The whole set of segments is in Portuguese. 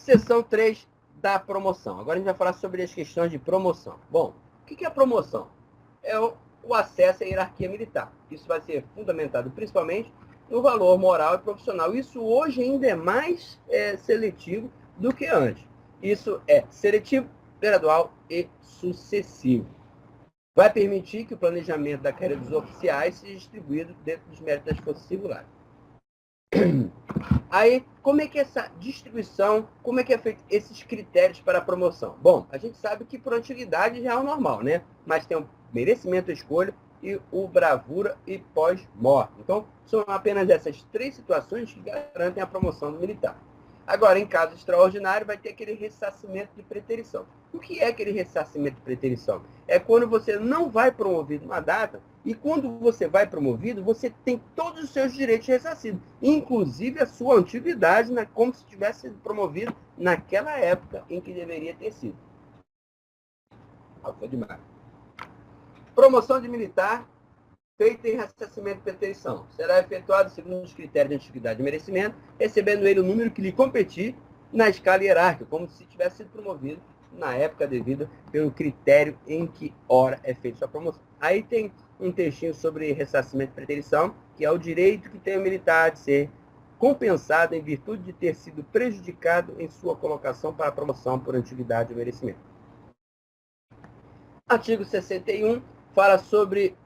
Seção 3 da promoção. Agora a gente vai falar sobre as questões de promoção. Bom, o que é a promoção? É o acesso à hierarquia militar. Isso vai ser fundamentado principalmente no valor moral e profissional. Isso hoje ainda é mais seletivo do que antes. Isso é seletivo, gradual e sucessivo. Vai permitir que o planejamento da carreira dos oficiais seja distribuído dentro dos méritos das forças singulares. Aí, como é que é essa distribuição, como é que é feito esses critérios para a promoção? Bom, a gente sabe que por antiguidade já é o normal, né? Mas tem o merecimento à escolha e o bravura e pós-morte. Então, são apenas essas 3 situações que garantem a promoção do militar. Agora, em caso extraordinário, vai ter aquele ressarcimento de preterição. O que é aquele ressarcimento de preterição? É quando você não vai promovido numa data e quando você vai promovido, você tem todos os seus direitos ressarcidos, inclusive a sua antiguidade, como se tivesse sido promovido naquela época em que deveria ter sido. Foi demais. Promoção de militar feita em ressarcimento de preterição. Será efetuado segundo os critérios de antiguidade e merecimento, recebendo ele o número que lhe competir na escala hierárquica, como se tivesse sido promovido na época devida pelo critério em que hora é feita sua promoção. Aí tem um textinho sobre ressarcimento de preterição, que é o direito que tem o militar de ser compensado em virtude de ter sido prejudicado em sua colocação para a promoção por antiguidade e merecimento. Artigo 61 fala sobre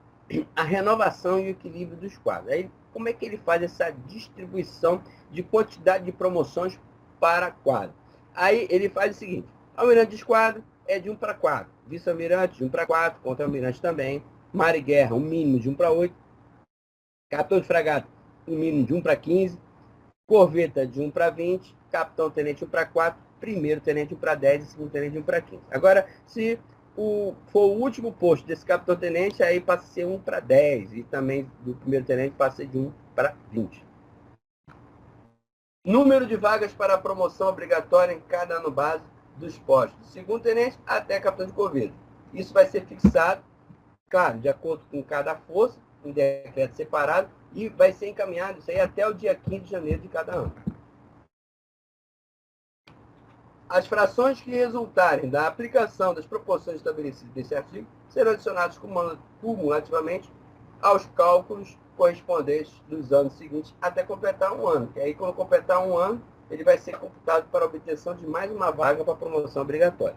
a renovação e o equilíbrio dos quadros. Aí, como é que ele faz essa distribuição de quantidade de promoções para quadro? Aí, ele faz o seguinte: almirante de esquadra é de 1 para 4, vice-almirante de 1 para 4, contra-almirante também, mar e guerra, um mínimo de 1 para 8, capitão de fragata, um mínimo de 1 para 15, corveta de 1 para 20, capitão-tenente 1 para 4, primeiro-tenente 1 para 10 e segundo-tenente 1 para 15. Agora, se for o último posto desse capitão-tenente, aí passa a ser 1 para 10, e também do primeiro-tenente passa a ser de 1 para 20. Número de vagas para a promoção obrigatória em cada ano base dos postos, do segundo-tenente até capitão de corveta. Isso vai ser fixado, claro, de acordo com cada força, em decreto separado, e vai ser encaminhado isso aí até o dia 15 de janeiro de cada ano. As frações que resultarem da aplicação das proporções estabelecidas nesse artigo serão adicionadas cumulativamente aos cálculos correspondentes dos anos seguintes até completar um ano. E aí, quando completar um ano, ele vai ser computado para a obtenção de mais uma vaga para a promoção obrigatória.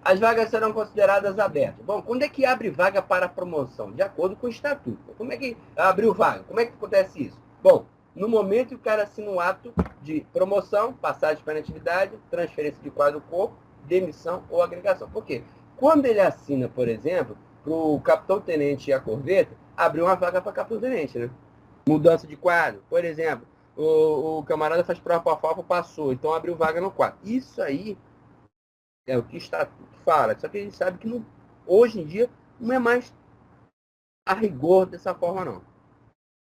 As vagas serão consideradas abertas. Bom, quando é que abre vaga para a promoção? De acordo com o estatuto. Como é que abriu vaga? Como é que acontece isso? Bom, no momento que o cara assina um ato de promoção, passagem para atividade, transferência de quadro do corpo, demissão ou agregação. Por quê? Quando ele assina, por exemplo, para o capitão-tenente e a corveta, abriu uma vaga para capitão-tenente, né? Mudança de quadro, por exemplo, o camarada faz prova para FAFA, passou, então abriu vaga no quadro. Isso aí é o que o estatuto fala, só que a gente sabe que não, hoje em dia não é mais a rigor dessa forma, não.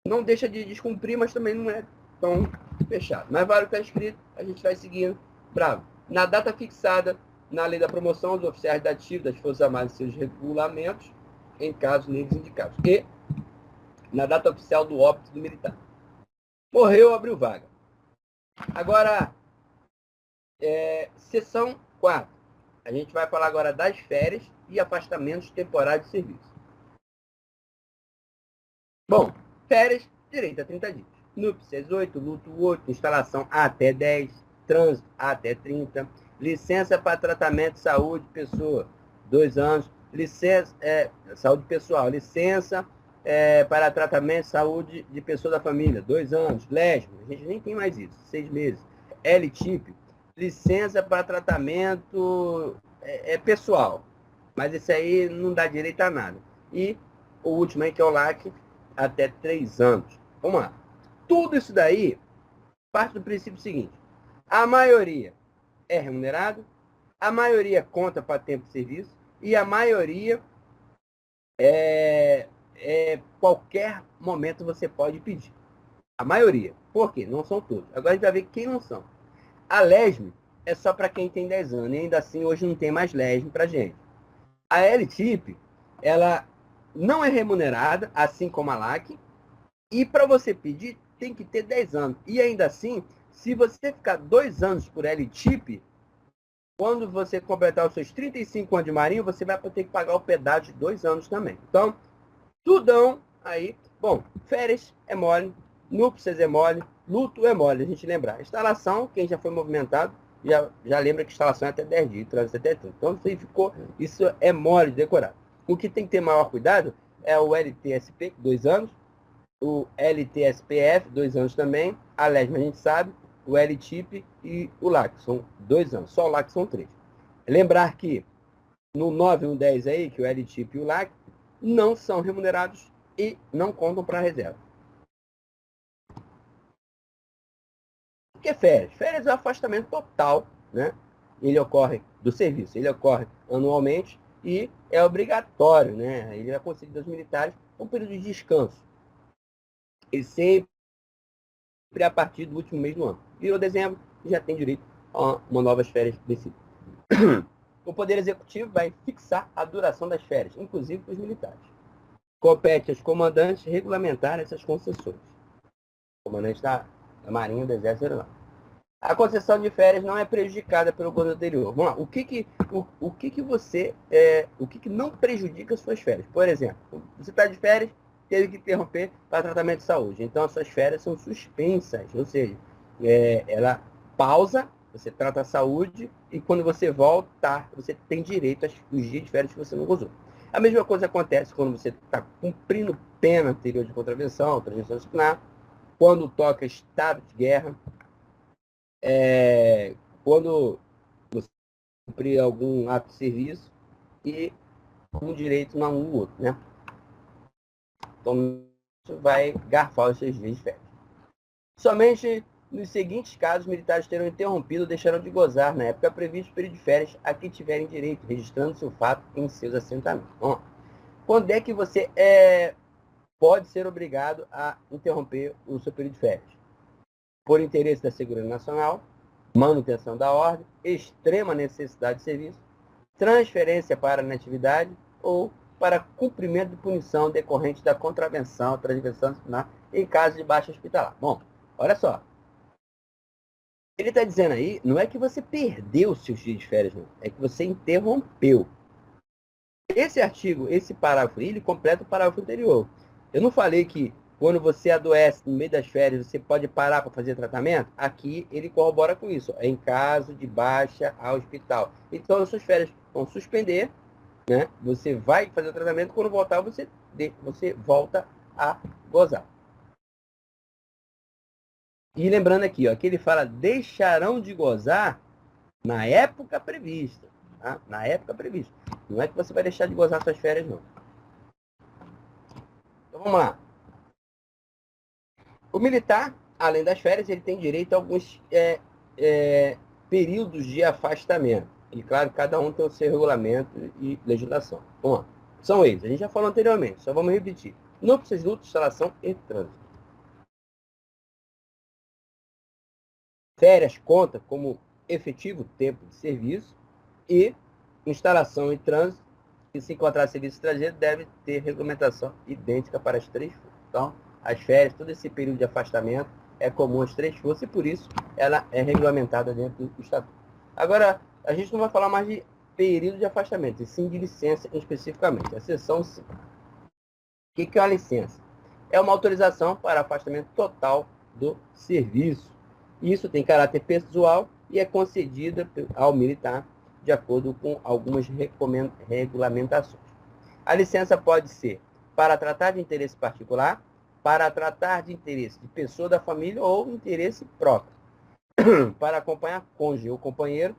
Não deixa de descumprir, mas também não é tão fechado. Mas vale o que está escrito, a gente vai seguindo. Bravo. Na data fixada na lei da promoção, os oficiais da ativa das Forças Armadas e seus regulamentos, em casos neles indicados. E na data oficial do óbito do militar. Morreu, abriu vaga. Agora, seção 4. A gente vai falar agora das férias e afastamentos temporários de serviço. Bom, férias, direito a 30 dias. Núpcias, 8, luto, 8, instalação até 10, trânsito até 30, licença para tratamento de saúde de pessoa, 2 anos, licença, saúde pessoal, licença para tratamento de saúde de pessoa da família, 2 anos, lésbico, a gente nem tem mais isso, 6 meses, L-TIP, licença para tratamento pessoal, mas isso aí não dá direito a nada. E o último aí, que é o LAC, até 3 anos. Vamos lá. Tudo isso daí parte do princípio seguinte: a maioria é remunerado, a maioria conta para tempo de serviço e a maioria qualquer momento você pode pedir. A maioria. Por quê? Não são todos. Agora a gente vai ver quem não são. A LESM é só para quem tem 10 anos. E ainda assim, hoje não tem mais LESM para gente. A L-TIP, ela não é remunerada, assim como a LAC, e para você pedir, tem que ter 10 anos. E ainda assim, Se você ficar 2 anos por LTIP, quando você completar os seus 35 anos de marinho, você vai ter que pagar o pedágio de 2 anos também. Então, tudão aí. Bom, férias é mole, núpcias é mole, luto é mole, a gente lembrar. Instalação, quem já foi movimentado, já lembra que instalação é até 10 dias, trânsito até 30. Então, isso é mole de decorar. O que tem que ter maior cuidado é o LTSP, 2 anos, o LTSPF, 2 anos também, a LESM a gente sabe, o LTIP e o LAC, são 2 anos, só o LAC são 3. Lembrar que no 9 e no 10 aí, que o LTIP e o LAC não são remunerados e não contam para a reserva. O que é férias? Férias é o afastamento total, né? Ele ocorre do serviço, ele ocorre anualmente e é obrigatório, né? Ele é concedido aos militares um período de descanso. E sempre a partir do último mês do ano. Virou dezembro e já tem direito a uma novas férias desse. O Poder Executivo vai fixar a duração das férias, inclusive para os militares. Compete aos comandantes regulamentar essas concessões. Comandante da Marinha, do Exército não. A concessão de férias não é prejudicada pelo governo anterior. Vamos lá. O que não prejudica as suas férias? Por exemplo, você está de férias, teve que interromper para tratamento de saúde. Então, as suas férias são suspensas. Ou seja, ela pausa, você trata a saúde e quando você voltar, você tem direito aos dias de férias que você não gozou. A mesma coisa acontece quando você está cumprindo pena anterior de contravenção, transgressão disciplinar, quando toca estado de guerra, quando você cumprir algum ato de serviço e um direito não o outro, né? Então, isso vai garfar os seus dias de férias. Somente nos seguintes casos, militares terão interrompido ou deixarão de gozar na época prevista o período de férias a que tiverem direito, registrando-se o fato em seus assentamentos. Bom, quando é que você pode ser obrigado a interromper o seu período de férias? Por interesse da segurança nacional, manutenção da ordem, extrema necessidade de serviço, transferência para a inatividade ou para cumprimento de punição decorrente da contravenção, transgressão disciplinar em caso de baixa hospitalar. Bom, olha só. Ele está dizendo aí, não é que você perdeu os seus dias de férias, não. É que você interrompeu. Esse artigo, esse parágrafo, ele completa o parágrafo anterior. Eu não falei que quando você adoece no meio das férias, você pode parar para fazer tratamento? Aqui ele corrobora com isso. Em caso de baixa ao hospital. Então, as suas férias vão suspender, né? Você vai fazer o tratamento, quando voltar, você volta a gozar. E lembrando aqui, ó, que ele fala deixarão de gozar na época prevista. Tá? Na época prevista. Não é que você vai deixar de gozar suas férias, não. Então, vamos lá. O militar, além das férias, ele tem direito a alguns períodos de afastamento. E, claro, cada um tem o seu regulamento e legislação. Bom, são eles. A gente já falou anteriormente, só vamos repetir. Núpcias, luto, instalação e trânsito. Férias conta como efetivo tempo de serviço e instalação e trânsito, que se encontrar serviço estrangeiro, deve ter regulamentação idêntica para as 3 forças. Então, as férias, todo esse período de afastamento é comum às 3 forças e, por isso, ela é regulamentada dentro do Estatuto. Agora, a gente não vai falar mais de período de afastamento, e sim de licença especificamente. A seção 5. O que é uma licença? É uma autorização para afastamento total do serviço. Isso tem caráter pessoal e é concedida ao militar de acordo com algumas regulamentações. A licença pode ser para tratar de interesse particular, para tratar de interesse de pessoa da família ou interesse próprio, para acompanhar cônjuge ou companheiro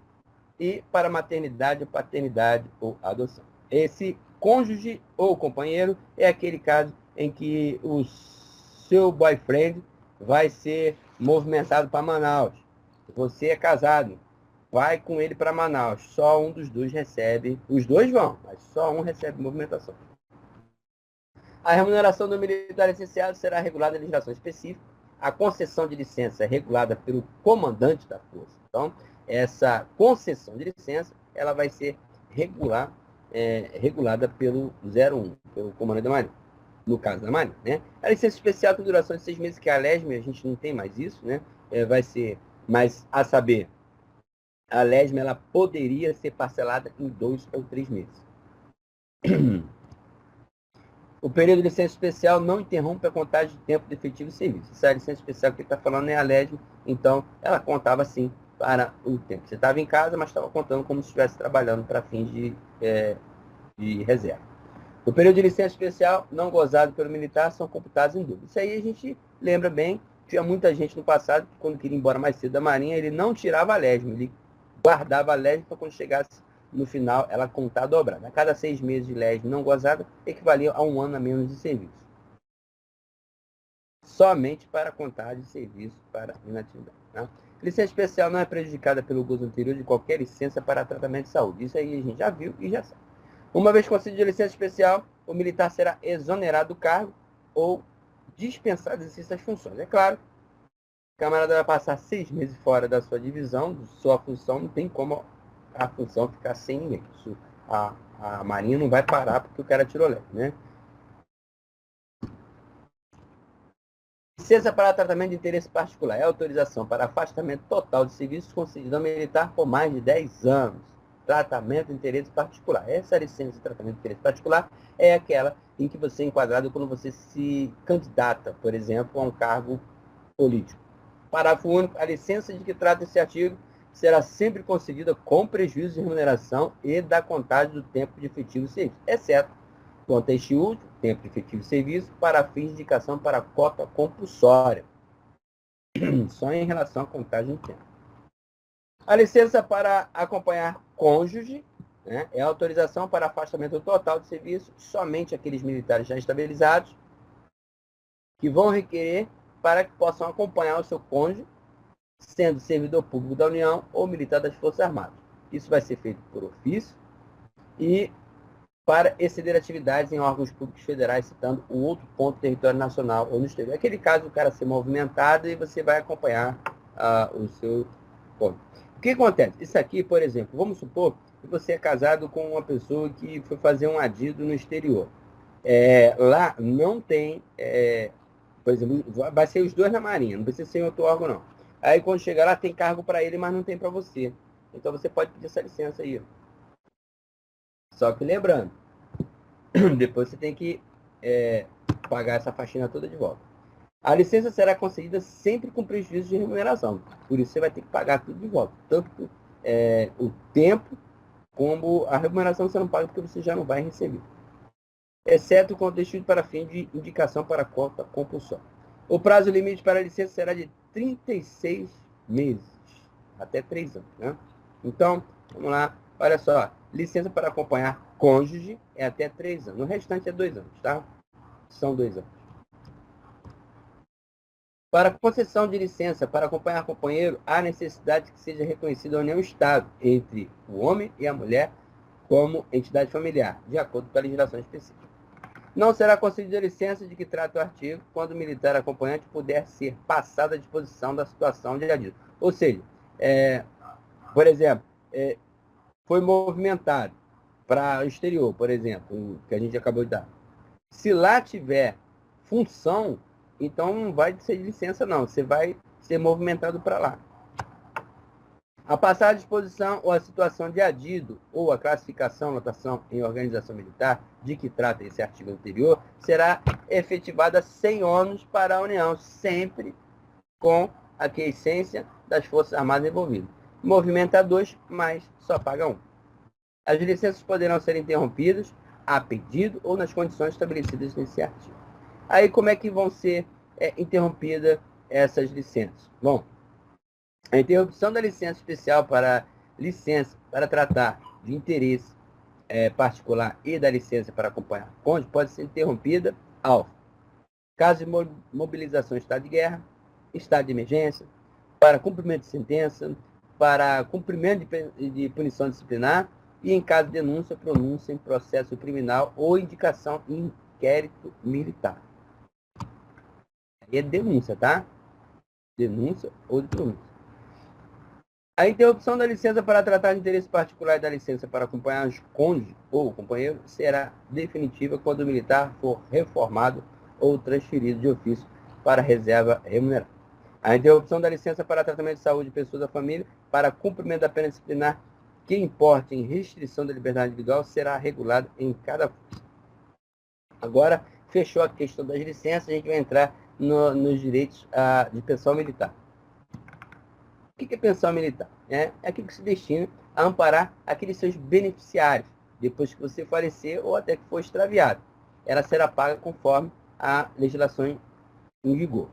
e para maternidade, paternidade ou adoção. Esse cônjuge ou companheiro é aquele caso em que o seu boyfriend vai ser movimentado para Manaus. Você é casado, vai com ele para Manaus. Só um dos dois recebe, os dois vão, mas só um recebe movimentação. A remuneração do militar licenciado será regulada em legislação específica. A concessão de licença é regulada pelo comandante da força. Então, essa concessão de licença, ela vai ser regulada pelo 01, pelo comandante da Marinha, no caso da Marinha, né? A licença especial com duração de 6 meses, que é a LESM, a gente não tem mais isso, né? Vai ser Mas, a saber, a lesma ela poderia ser parcelada em 2 ou 3 meses. O período de licença especial não interrompe a contagem de tempo de efetivo serviço. Essa licença especial que ele está falando é a lesma, então ela contava assim para o tempo. Você estava em casa, mas estava contando como se estivesse trabalhando para fins de reserva. O período de licença especial não gozado pelo militar são computados em dúvida. Isso aí a gente lembra bem. Tinha muita gente no passado que, quando queria ir embora mais cedo da Marinha, ele não tirava a lesma, ele guardava a lesma para quando chegasse no final ela contar dobrada. A cada 6 meses de lesma não gozada equivalia a 1 ano a menos de serviço. Somente para contar de serviço para inatividade. Tá? Licença especial não é prejudicada pelo gozo anterior de qualquer licença para tratamento de saúde. Isso aí a gente já viu e já sabe. Uma vez concedida a licença especial, o militar será exonerado do cargo ou dispensado de exercício das funções. É claro, o camarada vai passar 6 meses fora da sua divisão, sua função, não tem como a função ficar sem ninguém. A Marinha não vai parar porque o cara tirou leve, né? Licença para tratamento de interesse particular é autorização para afastamento total de serviço concedido ao militar por mais de 10 anos. Tratamento de interesse particular. Essa licença de tratamento de interesse particular é aquela em que você é enquadrado quando você se candidata, por exemplo, a um cargo político. Parágrafo único. A licença de que trata esse artigo será sempre concedida com prejuízo de remuneração e da contagem do tempo de efetivo serviço, exceto quanto a este último, tempo de efetivo serviço, para fins de indicação para cota compulsória. Só em relação à contagem de tempo. A licença para acompanhar cônjuge, né, é a autorização para afastamento total de serviço somente aqueles militares já estabilizados que vão requerer para que possam acompanhar o seu cônjuge, sendo servidor público da União ou militar das Forças Armadas. Isso vai ser feito por ofício e para exceder atividades em órgãos públicos federais, citando o outro ponto do território nacional ou no exterior. Aquele caso do cara ser movimentado e você vai acompanhar o seu cônjuge. O que acontece? Isso aqui, por exemplo, vamos supor que você é casado com uma pessoa que foi fazer um adido no exterior. Lá não tem, por exemplo, vai ser os dois na Marinha, não precisa ser em outro órgão, não. Aí quando chegar lá tem cargo para ele, mas não tem para você. Então você pode pedir essa licença aí. Só que lembrando, depois você tem que pagar essa faxina toda de volta. A licença será concedida sempre com prejuízo de remuneração. Por isso você vai ter que pagar tudo de volta. Tanto o tempo como a remuneração você não paga porque você já não vai receber. Exceto quando deixado para fim de indicação para cota compulsória. O prazo limite para a licença será de 36 meses, até 3 anos. Né? Então, vamos lá. Olha só, licença para acompanhar cônjuge é até 3 anos. O restante é 2 anos, tá? São 2 anos. Para concessão de licença para acompanhar companheiro, há necessidade que seja reconhecida a união estável entre o homem e a mulher como entidade familiar, de acordo com a legislação específica. Não será concedida licença de que trata o artigo quando o militar acompanhante puder ser passado à disposição da situação de adido. Ou seja, por exemplo, foi movimentado para o exterior, por exemplo, que a gente acabou de dar. Se lá tiver função, então não vai ser de licença, não. Você vai ser movimentado para lá. A passar à disposição ou a situação de adido ou a classificação, notação em organização militar, de que trata esse artigo anterior, será efetivada sem ônus para a União, sempre com a aquiescência das Forças Armadas envolvidas. Movimenta 2, mas só paga 1. As licenças poderão ser interrompidas a pedido ou nas condições estabelecidas nesse artigo. Aí, como é que vão ser interrompidas essas licenças? Bom, a interrupção da licença especial para licença para tratar de interesse particular e da licença para acompanhar cônjuge pode ser interrompida ao caso de mobilização em estado de guerra, estado de emergência, para cumprimento de sentença, para cumprimento de punição disciplinar e, em caso de denúncia, pronúncia em processo criminal ou indicação em inquérito militar. É denúncia, tá? Denúncia ou de pronúncia. A interrupção da licença para tratar de interesse particular e da licença para acompanhar os cônjuge ou companheiro será definitiva quando o militar for reformado ou transferido de ofício para reserva remunerada. A interrupção da licença para tratamento de saúde de pessoas da família para cumprimento da pena disciplinar que importe em restrição da liberdade individual será regulada em cada... Agora, fechou a questão das licenças, a gente vai entrar nos direitos de pensão militar. O que é pensão militar? É aquilo que se destina a amparar aqueles seus beneficiários, depois que você falecer ou até que for extraviado. Ela será paga conforme a legislação em vigor,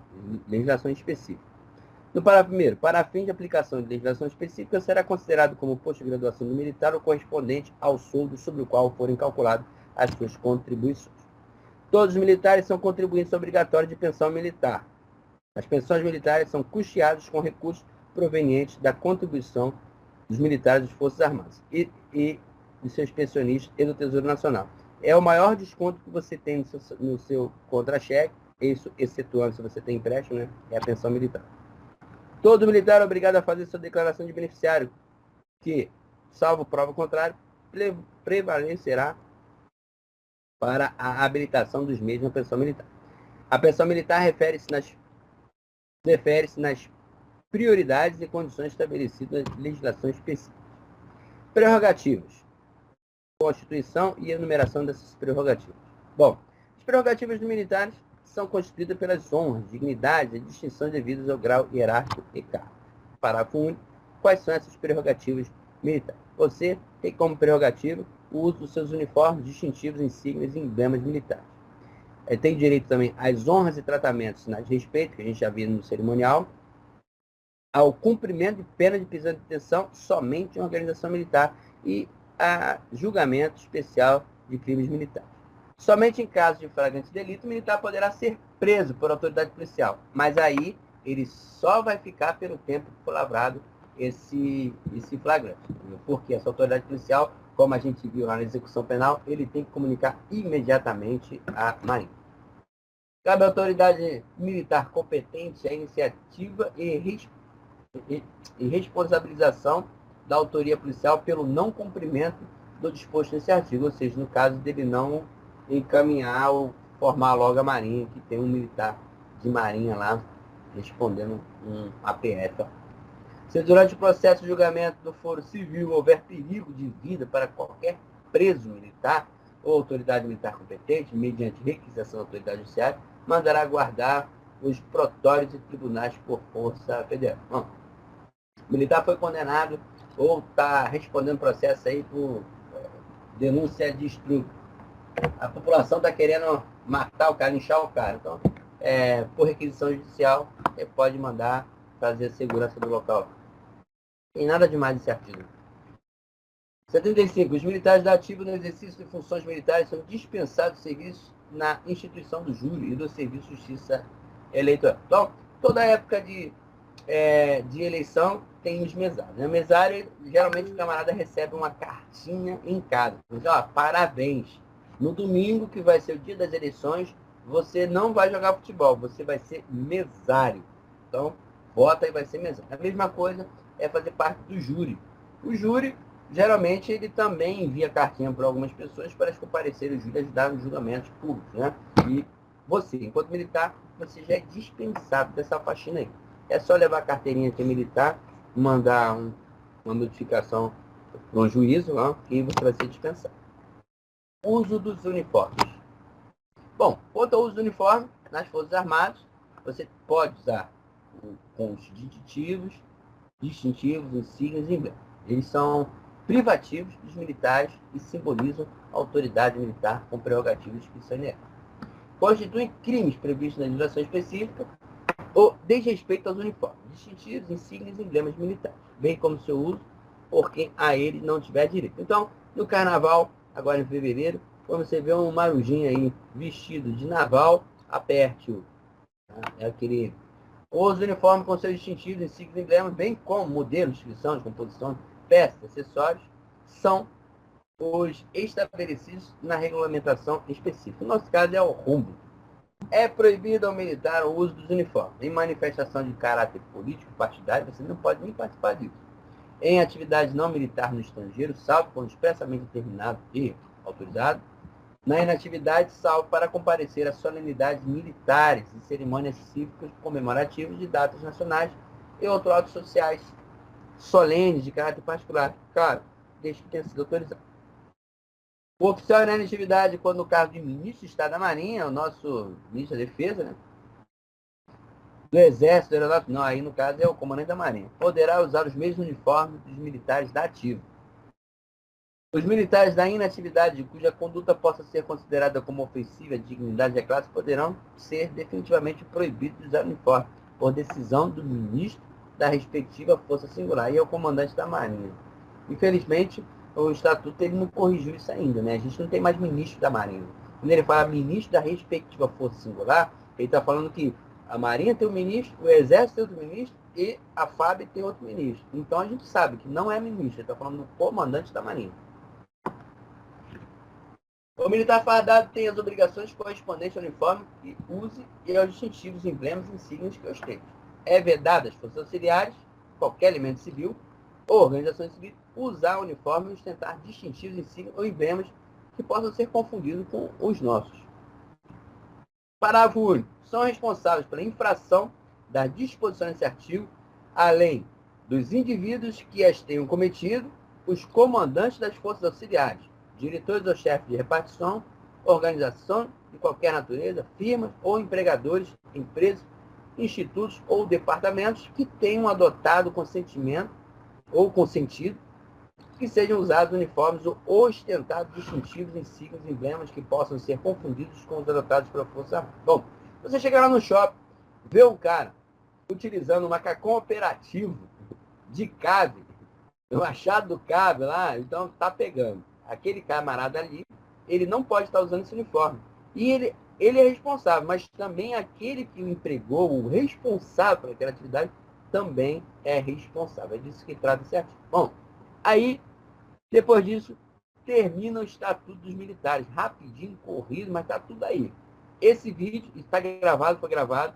legislação específica. No parágrafo 1º, para fim de aplicação de legislação específica, será considerado como posto de graduação do militar o correspondente ao soldo sobre o qual forem calculadas as suas contribuições. Todos os militares são contribuintes obrigatórios de pensão militar. As pensões militares são custeadas com recursos provenientes da contribuição dos militares das Forças Armadas e dos seus pensionistas e do Tesouro Nacional. É o maior desconto que você tem no seu contra-cheque, isso excetuando se você tem empréstimo, né? É a pensão militar. Todo militar é obrigado a fazer sua declaração de beneficiário, que, salvo prova contrária, prevalecerá para a habilitação dos meios na pensão militar. A pensão militar refere-se nas prioridades e condições estabelecidas na legislação específica. Prerrogativas. Constituição e enumeração dessas prerrogativas. Bom, as prerrogativas dos militares são constituídas pelas honras, dignidades e distinções devidas ao grau hierárquico e cargo. Parágrafo único. Quais são essas prerrogativas militares? Você tem como prerrogativa o uso dos seus uniformes, distintivos, insígnias e emblemas militares. Tem direito também às honras e tratamentos, sinais de respeito, que a gente já viu no cerimonial, ao cumprimento de pena de prisão e detenção somente em organização militar e a julgamento especial de crimes militares. Somente em caso de flagrante delito, o militar poderá ser preso por autoridade policial, mas aí ele só vai ficar pelo tempo que for lavrado esse flagrante, porque essa autoridade policial, como a gente viu lá na execução penal, ele tem que comunicar imediatamente à Marinha. Cabe à autoridade militar competente a iniciativa e responsabilização da autoria policial pelo não cumprimento do disposto nesse artigo, ou seja, no caso dele não encaminhar ou formar logo a Marinha, que tem um militar de Marinha lá respondendo um APF. Se durante o processo de julgamento do foro civil houver perigo de vida para qualquer preso militar ou autoridade militar competente, mediante requisição da autoridade judiciária, mandará guardar os protórios e tribunais por força federal. Bom, o militar foi condenado ou está respondendo processo aí por denúncia de estupro. A população está querendo matar o cara, linchar o cara. Então, por requisição judicial, ele pode mandar fazer a segurança do local. Tem nada demais nesse artigo. 75. Os militares da ativa no exercício de funções militares são dispensados de serviço na instituição do júri e do serviço de justiça eleitoral. Então, toda época de eleição tem os mesários. No mesário, geralmente o camarada recebe uma cartinha em casa. Então, parabéns. No domingo, que vai ser o dia das eleições, você não vai jogar futebol, você vai ser mesário. Então, vota e vai ser mesário. A mesma coisa é fazer parte do júri. O júri, geralmente, ele também envia cartinha para algumas pessoas para comparecerem ao júri e ajudar nos julgamentos públicos, né? E você, enquanto militar, você já é dispensado dessa faxina aí. É só levar a carteirinha aqui militar, mandar uma notificação para um juízo, né? E você vai ser dispensado. Uso dos uniformes. Bom, quanto ao uso do uniforme, nas Forças Armadas, você pode usar com os distintivos, insígnias e emblemas. Eles são privativos dos militares e simbolizam a autoridade militar com prerrogativas que são inerentes. Constituem crimes previstos na legislação específica ou desrespeito aos uniformes, distintivos, insígnias e emblemas militares, bem como seu uso por quem a ele não tiver direito. Então, no carnaval, agora em fevereiro, quando você vê um marujinho aí vestido de naval, aperte-o. É aquele... Os uniformes com seus distintivos, insígnias e emblemas, bem como modelos, descrição, composição, peças, acessórios, são os estabelecidos na regulamentação específica. No nosso caso é o rombo. É proibido ao militar o uso dos uniformes. Em manifestação de caráter político partidário, você não pode nem participar disso. Em atividade não militar no estrangeiro, salvo quando expressamente determinado e autorizado, na inatividade, salvo para comparecer a solenidades militares e cerimônias cívicas comemorativas de datas nacionais e outros atos sociais solenes de caráter particular. Claro, desde que tenha sido autorizado. O oficial na inatividade, quando no caso de ministro de Estado da Marinha, o nosso ministro da Defesa, né? Do Exército, do Aeronáutico, não, aí no caso é o comandante da Marinha, poderá usar os mesmos uniformes dos militares da ativa. Os militares da inatividade, cuja conduta possa ser considerada como ofensiva à dignidade da classe, poderão ser definitivamente proibidos de usar uniforme, por decisão do ministro da respectiva força singular, e é o comandante da Marinha. Infelizmente, o Estatuto ele não corrigiu isso ainda, né? A gente não tem mais ministro da Marinha. Quando ele fala ministro da respectiva força singular, ele está falando que a Marinha tem um ministro, o Exército tem outro ministro e a FAB tem outro ministro. Então a gente sabe que não é ministro, ele está falando do comandante da Marinha. O militar fardado tem as obrigações correspondentes ao uniforme que use e aos distintivos, emblemas e insígnias que ostente. É vedado às forças auxiliares, qualquer elemento civil ou organização civil, usar o uniforme e ostentar distintivos, insígnias ou emblemas que possam ser confundidos com os nossos. Parágrafo único. São responsáveis pela infração das disposições desse artigo, além dos indivíduos que as tenham cometido, os comandantes das forças auxiliares, diretores ou chefes de repartição, organização de qualquer natureza, firmas ou empregadores, empresas, institutos ou departamentos que tenham adotado consentimento ou consentido que sejam usados uniformes ou ostentados distintivos, insígnias, emblemas que possam ser confundidos com os adotados pela Força Armada. Bom, você chega lá no shopping, vê um cara utilizando um macacão operativo de cave, o machado do cave lá, então tá pegando. Aquele camarada ali, ele não pode estar usando esse uniforme. E ele é responsável, mas também aquele que o empregou, o responsável por aquela atividade, também é responsável. É disso que trata esse artigo. Bom, aí, depois disso, termina o Estatuto dos Militares. Rapidinho, corrido, mas tá tudo aí. Esse vídeo está gravado, foi gravado.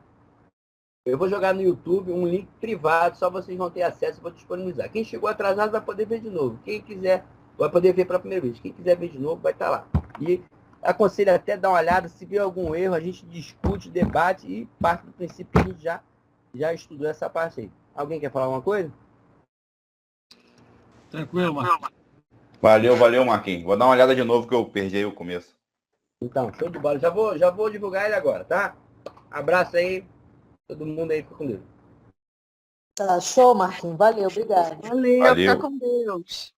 Eu vou jogar no YouTube um link privado, só vocês vão ter acesso, eu vou disponibilizar. Quem chegou atrasado vai poder ver de novo. Quem quiser, vai poder ver pela primeira vez. Quem quiser ver de novo, vai estar lá. E aconselho até dar uma olhada, se vier algum erro, a gente discute, debate e parte do princípio que a gente já estudou essa parte aí. Alguém quer falar alguma coisa? Tranquilo, Marquinhos. Valeu, Marquinhos. Vou dar uma olhada de novo que eu perdi aí o começo. Então, show de bola. Já vou divulgar ele agora, tá? Abraço aí. Todo mundo aí, fica com Deus. Tá, show, Marquinhos. Valeu, obrigado. Valeu, Valeu. fica com Deus.